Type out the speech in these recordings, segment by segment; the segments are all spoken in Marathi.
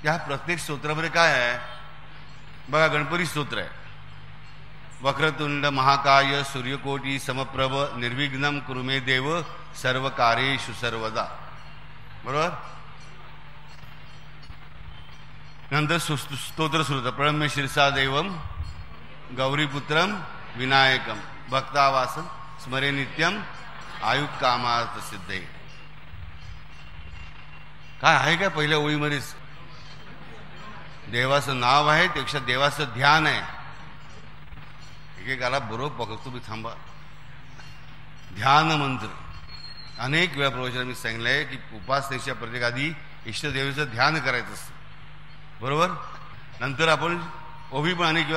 त्या प्रत्येक स्तोत्रामध्ये काय आहे बघा. गणपती स्तोत्र आहे. वक्रतुंड महाकाय सूर्यकोटी समप्रभ निर्विघ्नं कुरु मे देव सर्व कार्येषु सर्वदा. बरोबर. नंतर स्तोत्र सुरू होतं. प्रणम्य शिरसा देवम गौरीपुत्रम विनायकम भक्तावासम स्मरे नित्यम आयुः कामार्थ सिद्धे. काय आहे काय पहिल्या ओळीमध्येच देवाचं नाव आहे, त्यापेक्षा देवाचं ध्यान आहे. एकेकाला बरोबर पकडतो मी. थांबा. ध्यान मंत्र अनेक वेळा प्रवचन मी सांगितलंय की उपासनेच्या प्रत्येक आधी इष्टदेवीचं ध्यान करायचं असतं. बरोबर. नंतर आपण ओवी पण अनेक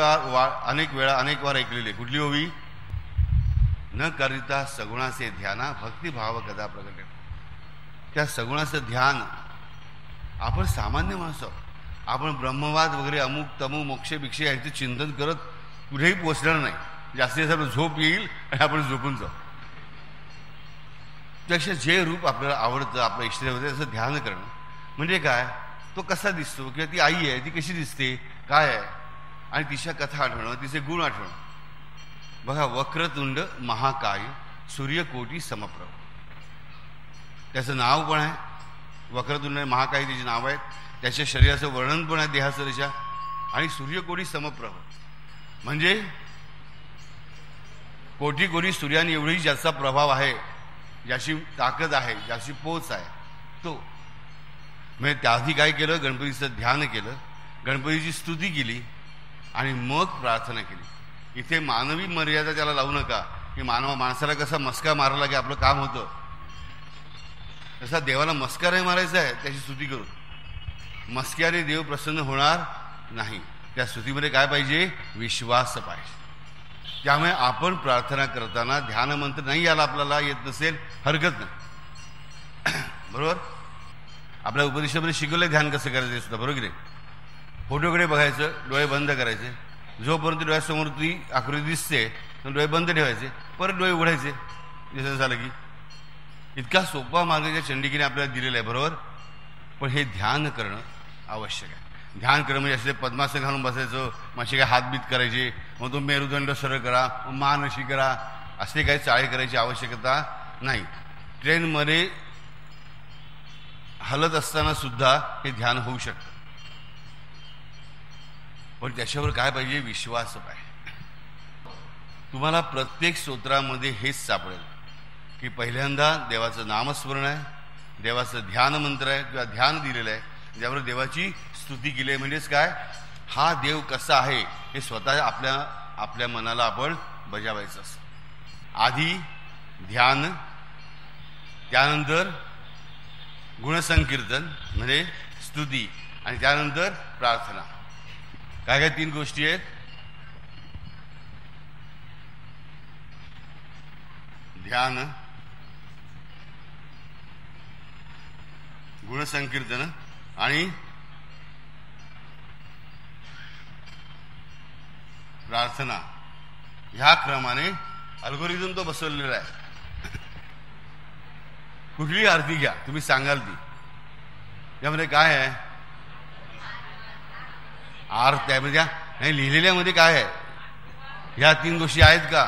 वेळा अनेक वार ऐकलेली. कुठली ओवी? न करिता सगुणाचे ध्याना भक्तिभाव कदा प्रगट. त्या सगुणाचं ध्यान. आपण सामान्य माणसं, आपण ब्रह्मवाद वगैरे अमुक तमुक मोक्षे भिक्षे याचं चिंतन करत कुठेही पोचणार नाही. जास्तीत जास्त झोप येईल आणि आपण झोपून जाऊ. त्यापेक्षा जे रूप आपल्याला आवडतं आपल्या इष्टदेवते त्याचं ध्यान करणं म्हणजे काय, तो कसा दिसतो किंवा ती आई आहे ती कशी दिसते काय आहे, आणि तिच्या कथा आठवणं, तिचे गुण आठवणं. बघा. वक्रतुंड महाकाय सूर्यकोटी समप्रभ. त्याचं नाव पण आहे. वक्रतुंड महाकाय तिची नाव आहेत. त्याच्या शरीराचं वर्णन पण आहे देहाचं त्याच्या. आणि सूर्यकोटी समप्रभ म्हणजे कोटी कोटी सूर्याने एवढी ज्याचा प्रभाव आहे, ज्याची ताकद आहे, ज्याची पोच आहे तो. म्हणजे त्याआधी काय केलं, गणपतीचं ध्यान केलं, गणपतीची स्तुती केली आणि मग प्रार्थना केली. इथे मानवी मर्यादा त्याला लावू नका की माणसाला कसा मस्का मारला की आपलं काम होतं, तसा देवाला मस्का नाही मारायचा आहे. त्याची स्तुती करू. मस्क्याने देव प्रसन्न होणार नाही. त्या स्तुतीमध्ये काय पाहिजे? विश्वास पाहिजे. त्यामुळे आपण प्रार्थना करताना ध्यान मंत्र नाही आला आपल्याला येत नसेल हरकत नाही. बरोबर. आपल्या उपदेशामध्ये शिकवलं ध्यान कसं करायचं असतं. बरोबर की नाही. फोटोकडे बघायचं, डोळे बंद करायचे. जोपर्यंत डोळ्यासमोर ती आकृती दिसते तर डोळे बंद ठेवायचे, परत डोळे उघडायचे. दिसत झालं की. इतका सोपा मार्ग त्या चंडिकेने आपल्याला दिलेला आहे. बरोबर. पण हे ध्यान करणं आवश्यक आहे. ध्यान करणं म्हणजे असले पद्मासन घालून बसायचं, मग असे काय हातबीत करायचे, मग तो मेरुदंड सरळ करा, मान अशी करा, असे काही चाळे करायची आवश्यकता नाही. ट्रेनमध्ये हलत असताना सुद्धा हे ध्यान होऊ शकतं. पण त्याच्यावर काय पाहिजे? विश्वास पाहिजे. तुम्हाला प्रत्येक स्तोत्रामध्ये हेच सापडेल की पहिल्यांदा देवाचं नामस्मरण आहे, देवाचं ध्यान मंत्र आहे किंवा ध्यान दिलेलं आहे, ज्यावर देवाची स्तुती केली आहे. म्हणजेच काय, हा देव कसा आहे हे स्वतः आपल्या मनाला आपण बजावायचं असतं. आधी ध्यान, त्यानंतर गुणसंकीर्तन म्हणजे स्तुती, आणि त्यानंतर प्रार्थना. काय काय 3 गोष्टी आहेत? ध्यान, गुणसंकीर्तन आणि प्रार्थना. ह्या क्रमाने अल्गोरिदम तो बसवलेला आहे. कुठली आरती घ्या तुम्ही सांगाल ती, त्यामध्ये काय आहे? आरती आहे म्हणजे नाही लिहिलेल्यामध्ये काय आहे? ह्या 3 गोष्टी आहेत का?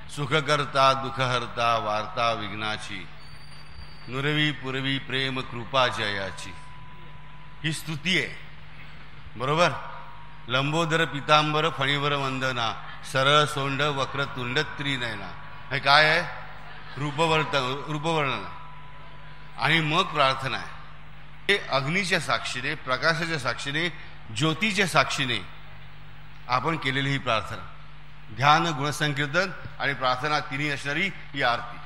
सुखकर्ता दुःखहर्ता वार्ता विघ्नाची नुरवी पुरवी प्रेम कृपा जयाची. ही स्तुती आहे. बरोबर. लंबोदर पितांबर फणीवर वंदना सरळ सोंड वक्रतुंड त्रिनयना. हे काय आहे? रूपवर्णन. आणि मग प्रार्थना आहे. हे अग्नीच्या साक्षीने, प्रकाशाच्या साक्षीने, ज्योतीच्या साक्षीने आपण केलेली ही प्रार्थना. ध्यान, गुणसंकीर्तन आणि प्रार्थना तिन्ही असणारी ही आरती.